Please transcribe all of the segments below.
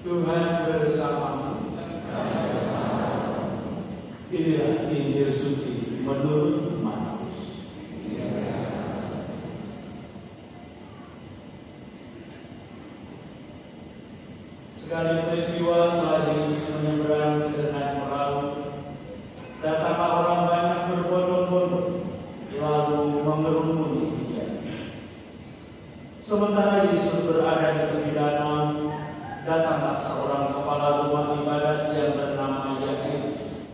Tuhan bersamamu. Inilah Injil suci menurut Markus. Sekali peristiwa setelah Yesus menyeberang ke tengah perahu, datanglah orang banyak berbondong-bondong lalu mengerumuni Dia. Sementara Yesus berada di tepi danau, datanglah seorang kepala rumah ibadat yang bernama Yairus.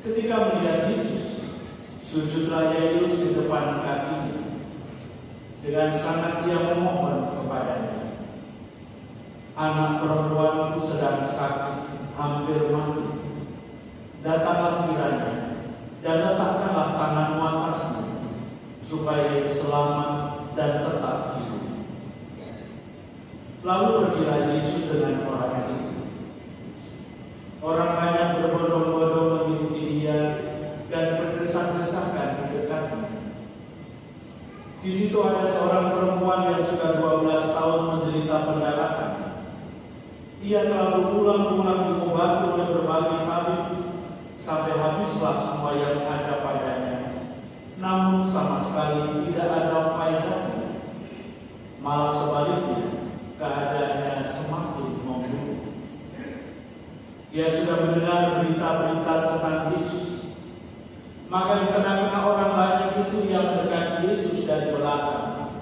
Ketika melihat Yesus, sujudlah Yairus di depan kakinya. Dengan sangat ia memohon kepadanya, "Anak perempuanku sedang sakit, hampir mati. Datanglah kiranya dan letakkanlah tanganmu atasnya, supaya ia selamat dan tetap hidup." Lalu pergilah Yesus dengan orang itu. Orang banyak berbondong-bondong mengikuti Dia dan berdesak-desakan di dekatnya. Di situ ada seorang perempuan yang sudah 12 tahun menderita pendarahan. Ia telah berulang-ulang diobati oleh berbagai tabib sampai habislah semua yang ada padanya. Namun sama sekali tidak ada faedahnya. Malah sebaliknya, keadaannya semakin memburuk. Dia sudah mendengar berita-berita tentang Yesus. Maka di tengah-tengah orang banyak itu yang mendekati Yesus dari belakang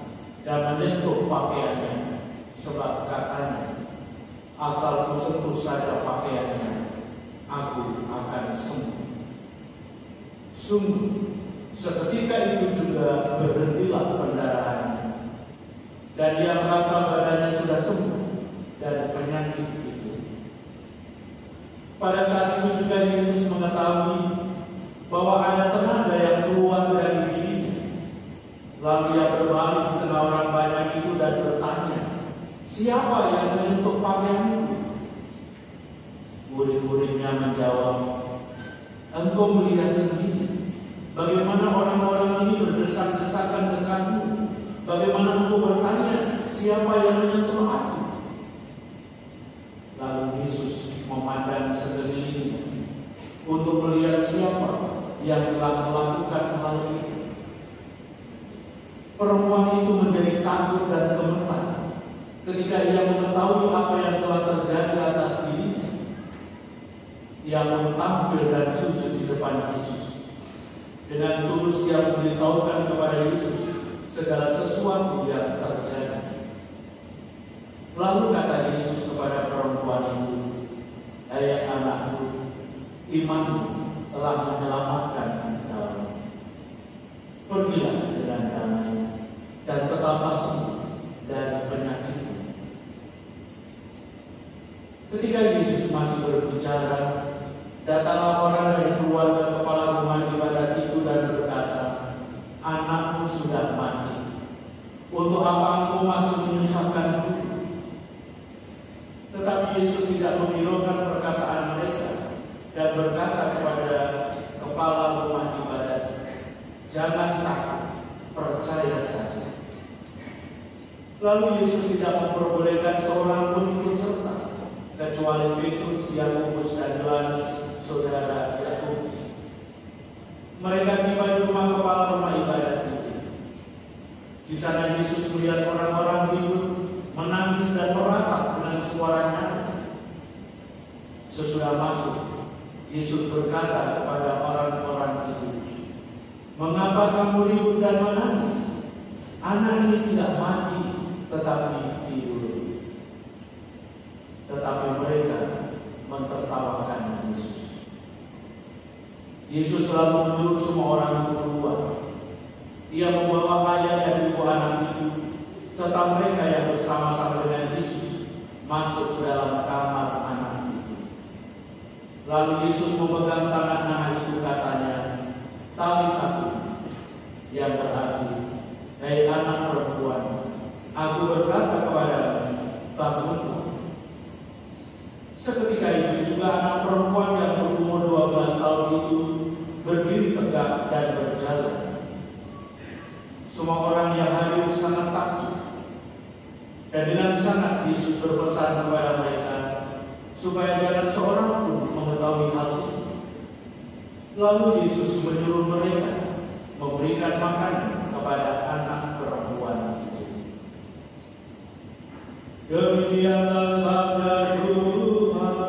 dan menyentuh pakaiannya, sebab katanya, "Asal kusentuh saja pakaiannya, aku akan sembuh." Sungguh, seketika itu juga berhentilah pendarahannya, dan ia merasa badannya sudah sembuh dari penyakit itu. Pada saat itu juga Yesus mengetahui bahwa ada tenaga yang keluar dari dirinya. Lalu ia berbalik di tengah orang banyak itu dan bertanya, "Siapa yang menyentuh pakaianmu?" Murid-muridnya menjawab, "Engkau melihat sendiri bagaimana orang-orang ini berdesak-desakan dekatmu. Bagaimana engkau bertanya, siapa yang menyentuh aku?" Lalu Yesus memandang sekelilingnya untuk melihat siapa yang telah melakukan hal itu. Perempuan itu menjadi takut dan gemetar ketika ia mengetahui apa yang telah terjadi atas dirinya. Ia pun tampil dan sujud di depan Yesus. Dengan tulus ia memberitahukan kepada Yesus segala sesuatu yang terjadi. Lalu kata Yesus kepada perempuan itu, "Hai anakku, imanmu telah menyelamatkan engkau. Pergilah dengan damai dan tetaplah sembuh dari penyakitmu." Ketika Yesus masih berbicara, datanglah orang dari keluarga kepala rumah ibadat itu dan berkata, "Anakmu sudah mati. Untuk apa engkau masih menyusahkanku?" Tetapi Yesus tidak menghiraukan perkataan mereka dan berkata kepada kepala rumah ibadat, "Jangan takut, percaya saja." Lalu Yesus tidak memperbolehkan seorang pun ikut serta, kecuali Petrus, Yakobus, dan Yohanes, saudara Yakobus. Mereka tiba di rumah kepala rumah ibadat itu. Di sana Yesus melihat orang-orang ribut, menangis dan meratap dengan suara nyaring. Sesudah masuk, Yesus berkata kepada orang-orang itu, "Mengapa kamu ribut dan menangis? Anak ini tidak mati, tetapi tidur." Tetapi mereka mentertawakan Yesus. Yesus lalu menyuruh semua orang itu keluar. Ia membawa ayah dan ibu anak itu serta mereka yang bersama-sama dengan Yesus masuk ke dalam kamar anak itu. Lalu Yesus memegang tangan anak itu, katanya, "Talita kum," yang berarti, "Hai anak perempuan, aku berkata kepadamu, bangunlah." Seketika itu juga anak perempuan yang berumur 12 tahun itu berdiri tegak dan berjalan. Semua orang yang hadir sangat takjub. Dan dengan sangat Yesus berpesan kepada mereka supaya jangan seorang pun mengetahui hal itu. Lalu Yesus menyuruh mereka memberikan makanan kepada anak perempuan itu. Demikianlah sabda Tuhan.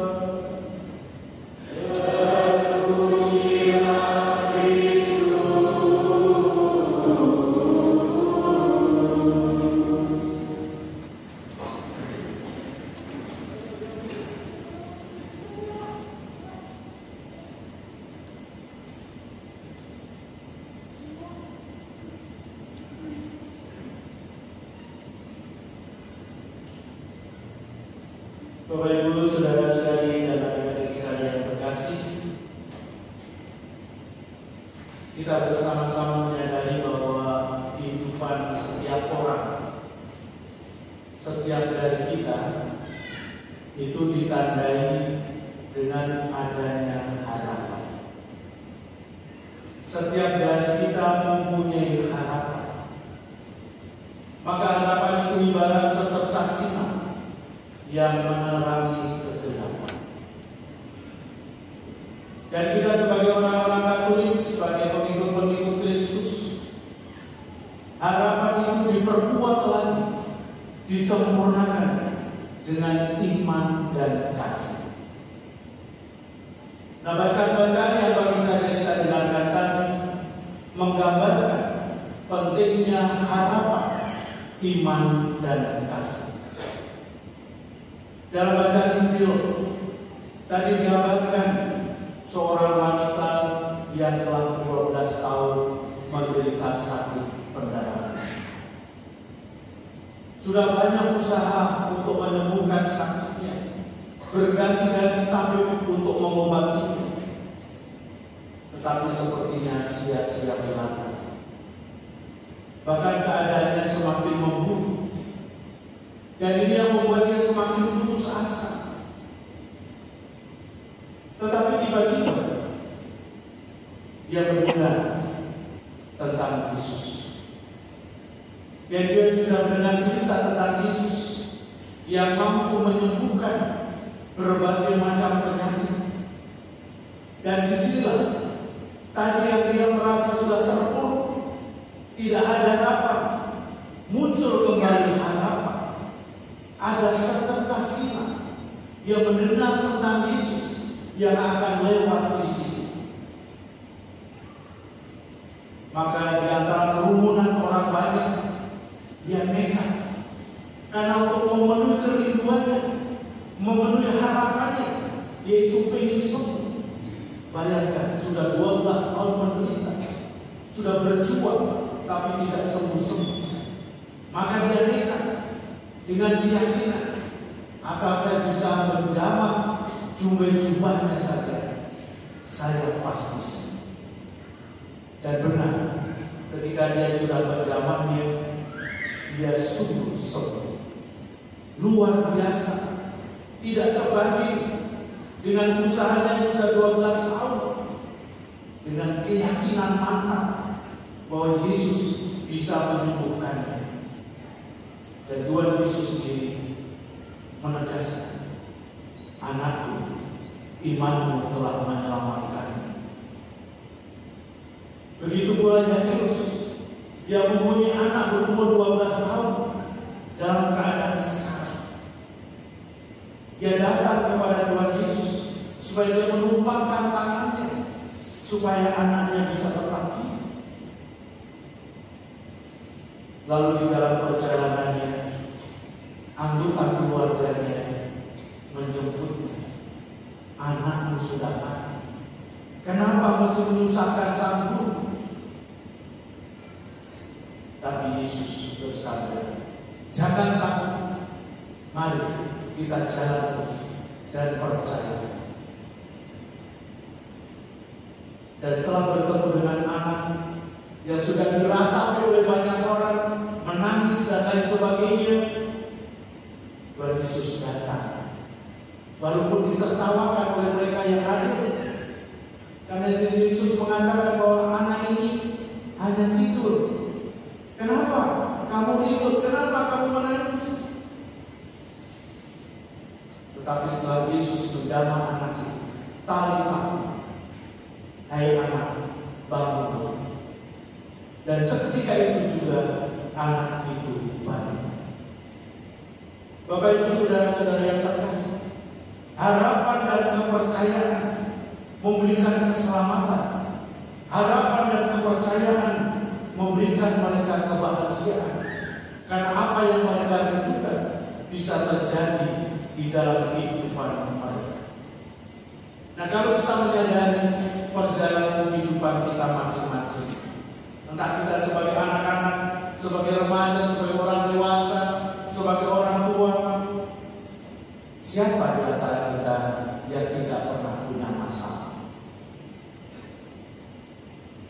Bapak Ibu, saudara-saudari dan adik-adik sekalian terkasih, kita bersama-sama menyadari bahwa kehidupan setiap orang, setiap dari kita itu ditandai dengan adanya harapan. Setiap dari kita mempunyai harapan. Maka harapan itu ibarat secercah sinar yang menerangi kegelapan. Dan kita sebagai orang-orang Katolik, sebagai pengikut-pengikut Kristus, harapan itu diperkuat lagi, disempurnakan dengan iman dan kasih. Nah, bacaan-bacaan yang baru saja kita dengarkan tadi menggambarkan pentingnya harapan, iman, dan kasih. Dalam bacaan Injil tadi digambarkan seorang wanita yang telah 12 tahun menderita sakit pendarahan. Sudah banyak usaha untuk menyembuhkan sakitnya, berganti-ganti tabib untuk mengobatinya, tetapi sepertinya sia-sia belaka. Bahkan keadaannya semakin memburuk. Dan ini yang membuat dia semakin putus asa. Tetapi tiba-tiba dia mendengar tentang Yesus. Dan dia sudah mendengar cerita tentang Yesus yang mampu menyembuhkan berbagai macam penyakit. Dan disinilah tadi yang dia merasa sudah terpuruk, tidak ada harapan, muncul kembali harapan. Ada secercah sinar dia mendengar tentang Yesus yang akan lewat di sini. Maka di antara kerumunan orang banyak, dia nekat karena untuk memenuhi kerinduannya, memenuhi harapannya, yaitu pengen sembuh. Bayangkan, sudah 12 tahun menderita, sudah berjuang tapi tidak sembuh-sembuh. Maka dia nekat dengan keyakinan, asal saya bisa menjamah jubah-jubahnya saja, saya pasti sembuh. Dan benar, ketika dia sudah menjamahnya, dia sungguh sembuh. Luar biasa, tidak sebanding dengan usahanya yang sudah 12 tahun, dengan keyakinan mantap bahwa Yesus bisa menyembuhkannya. Dan Tuhan Yesus sendiri menegaskan, anakku, imanmu telah menyelamatkanmu. Begitu pula Yairus, dia mempunyai anak berumur 12 tahun dalam keadaan sekarang. Dia datang kepada Tuhan Yesus supaya dia menumpangkan tangannya, supaya anaknya bisa tetap hidup. Lalu di dalam perjalanannya, anggota keluarganya menjemputnya. Anakmu sudah mati. Kenapa mesti menyusahkan sang guru? Tapi Yesus bersabda, jangan takut. Mari kita jalan terus dan percaya. Dan setelah bertemu dengan anak yang sudah diratapi oleh banyak orang, menangis dan lain sebagainya, Tuhan Yesus datang. Walaupun ditertawakan oleh mereka yang hadir, karena Yesus mengatakan bahwa anak ini hanya tidur. Kenapa kamu ribut? Kenapa kamu menangis? menjamah anak itu, "Talita, hai anak, bangunlah." Dan seketika itu juga anak itu bangun. Bapak Ibu saudara-saudara yang terkasih, harapan dan kepercayaan memberikan keselamatan. Harapan dan kepercayaan memberikan mereka kebahagiaan. Karena apa yang mereka rindukan bisa terjadi di dalam kehidupan mereka. Nah, kalau kita menyadari perjalanan kehidupan kita masing-masing, entah kita sebagai anak-anak, sebagai remaja, sebagai orang dewasa, sebagai orang tua, siapa di antara kita yang tidak pernah punya masalah?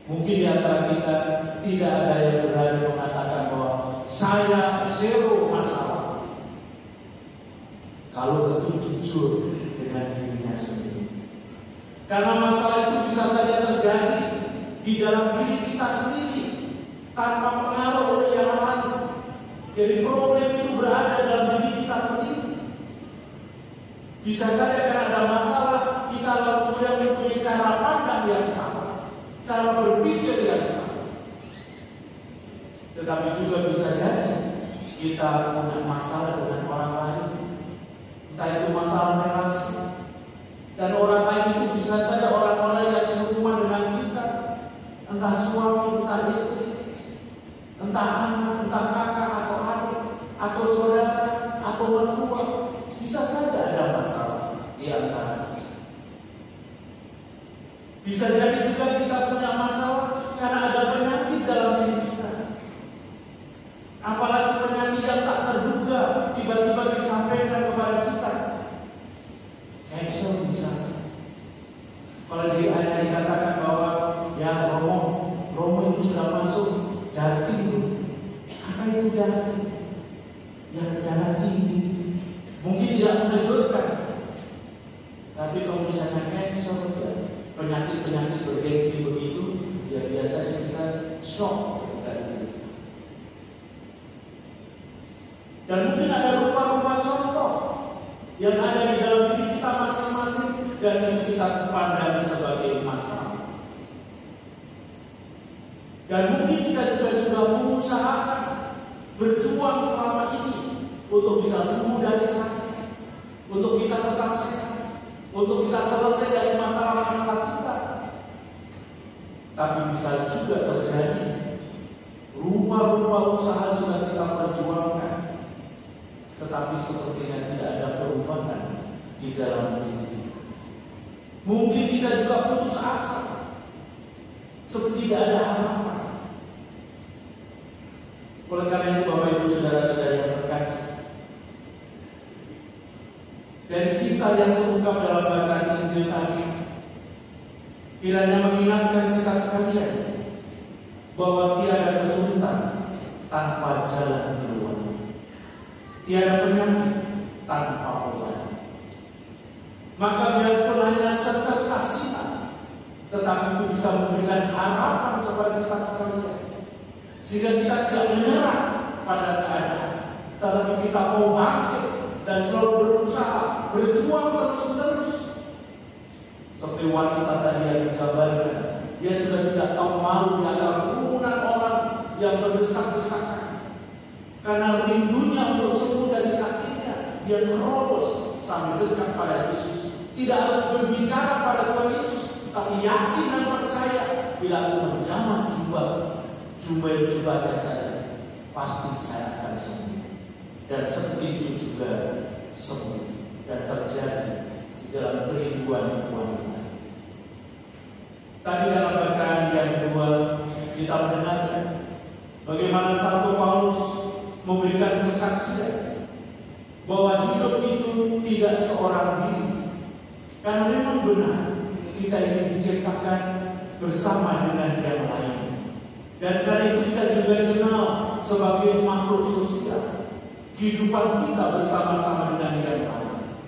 Mungkin di antara kita tidak ada yang berani mengatakan bahwa saya zero masalah. Kalau tentu jujur dengan dirinya sendiri. Karena masalah itu bisa saja terjadi di dalam diri kita sendiri tanpa pengaruh oleh yang lain. Jadi problem itu berada dalam diri kita sendiri. Bisa saja karena ada masalah kita lalu kemudian mempunyai cara pandang yang sama, cara berpikir yang sama. Tetapi juga bisa jadi kita punya masalah dengan orang lain, entah itu masalah relasi. Dan orang lain itu bisa saja orang-orang yang serupa dengan kita, entah suami, entah istri, entah anak, entah kakak atau adik, atau saudara, atau mertua. Bisa saja ada masalah di antara kita. Bisa jadi juga kita punya masalah karena ada penyakit dalam diri kita. Apalagi penyakit yang tak terduga tiba-tiba disampaikan kepada kita. Cancer misalnya. Kalau hanya dikatakan bahwa ya Romo itu sudah masuk darah. Apa itu darah? Yang darah tinggi. Mungkin tidak mengejutkan. Tapi kalau misalnya cancer, penyakit-penyakit bergengsi begitu, ya biasanya kita shock ketika itu. Dan mungkin ada rupa-rupa contoh yang ada di dalam diri kita masing-masing dan itu kita pandang sebagai masalah. Dan mungkin kita juga sudah mengusahakan berjuang selama ini untuk bisa sembuh dari sakit, untuk kita tetap sehat, untuk kita selesai dari masalah-masalah kita. Tapi bisa juga terjadi rupa-rupa usaha sudah kita perjuangkan, tetapi sepertinya tidak ada perubahan di dalam diri kita. Mungkin kita juga putus asa, seperti tidak ada harapan. Oleh karena itu Bapak Ibu saudara-saudara yang terkasih, dari kisah yang terungkap dalam bacaan Injil tadi, kiranya mengingatkan kita sekalian bahwa tiada kesulitan tanpa jalan keluar, tiada penyakit tanpa obat. Maka biarpun hanya secercas sinar, tetapi itu bisa memberikan harapan kepada kita sekalian, sehingga kita tidak menyerah pada keadaan, tetapi kita mau bangkit dan selalu berusaha, berjuang terus-menerus. Seperti wanita tadi yang dikabarkan, dia sudah tidak tahu malu di antara kerumunan orang yang berdesak-desakan. Karena rindunya untuk sembuh dari sakitnya, dia terobos sampai dekat pada Yesus. Tidak harus berbicara pada Tuhan Yesus, tapi yakin dan percaya bila aku menjamah jubahnya saya, pasti saya akan sembuh. Dan seperti itu juga sembuh dan terjadi di dalam kerinduan wanita. Tadi dalam bacaan yang kedua kita mendengarkan bagaimana Santo Paulus memberikan kesaksian bahwa hidup itu tidak seorang diri. Karena memang benar kita ini diciptakan bersama dengan yang lain. Dan karena itu kita juga kenal sebagai makhluk sosial. Kehidupan kita bersama-sama dengan yang lain.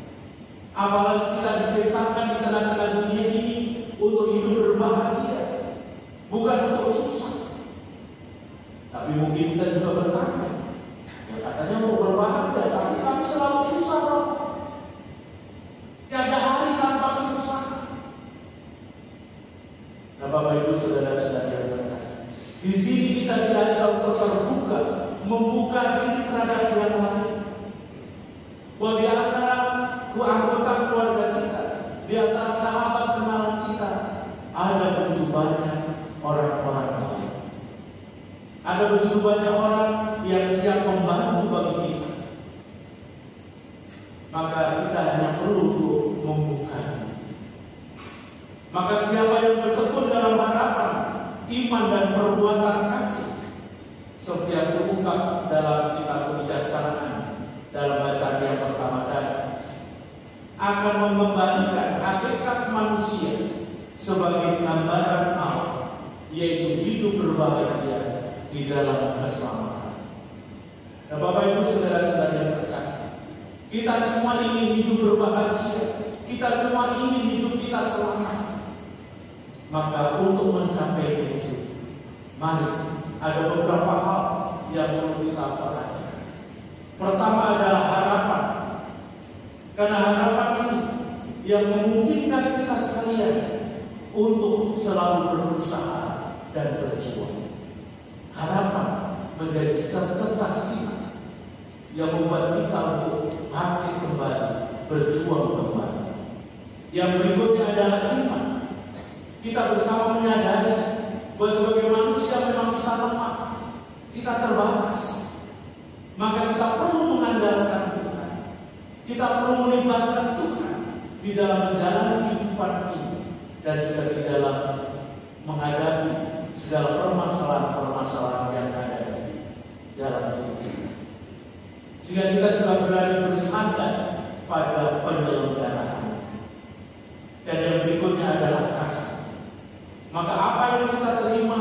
Apalagi kita diciptakan di tengah-tengah dunia ini untuk hidup berbahagia, bukan untuk susah. Tapi mungkin kita juga bertanya, ya katanya mau berbahagia, tapi kami selalu susah, Bro. Tiada hari Nah, Bapak Ibu Saudara-saudara yang terkasih, di sini kita diajar untuk terbuka, membuka diri terhadap yang lain. Bahwa di antara anggota keluarga kita, di antara sahabat kenalan kita, ada begitu banyak orang-orang lain. Ada begitu banyak orang yang siap membantu bagi kita. Maka kita hanya perlu untuk membuka diri. Maka siapa yang bertekun dalam harapan, iman dan perbuatan kasih, seperti yang terungkap dalam kitab Kebijaksanaan dalam bacaan yang pertama tadi, akan mengembalikan hakikat manusia sebagai gambaran Allah, yaitu hidup berbahagia di dalam keselamatan. Nah, Bapak Ibu Saudara-saudara yang terkasih, kita semua ingin hidup berbahagia, kita semua ingin hidup kita selamat. Maka untuk mencapai itu, mari ada beberapa hal yang perlu kita perhatikan. Pertama adalah harapan. Karena harapan ini yang memungkinkan kita sekalian untuk selalu berusaha dan berjuang. Harapan menjadi secercah sinar yang membuat kita untuk bangkit kembali, berjuang kembali. Yang berikutnya adalah iman. Kita bersama menyadari bahwa sebagai manusia memang kita lemah, kita terbatas. Maka kita perlu mengandalkan Tuhan. Kita perlu melibatkan Tuhan di dalam menjalani kehidupan ini dan juga di dalam menghadapi segala permasalahan-permasalahan yang ada di dalam hidup kita. Sehingga kita juga berani bersandar pada penyelenggaraan. Dan yang berikutnya adalah kasih. Maka apa yang kita terima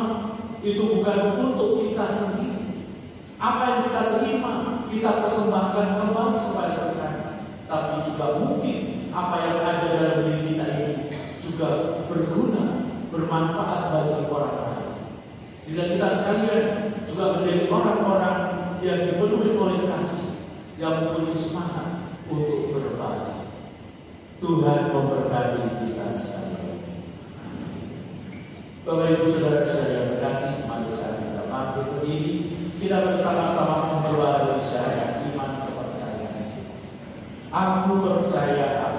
itu bukan untuk kita sendiri. Apa yang kita terima kita persembahkan kembali kepada Tuhan. Tapi juga mungkin apa yang ada dalam diri kita ini juga berguna, bermanfaat bagi orang lain. Sehingga kita sekalian juga menjadi orang-orang yang dipenuhi oleh kasih, yang mempunyai semangat untuk berbagi. Tuhan memberkati kita sekalian. Bapak Ibu Saudara-saudara yang terkasih, mari sekarang kita bangkit berdiri, kita bersama-sama memperbarui syahadat iman kepercayaan kita. Aku percaya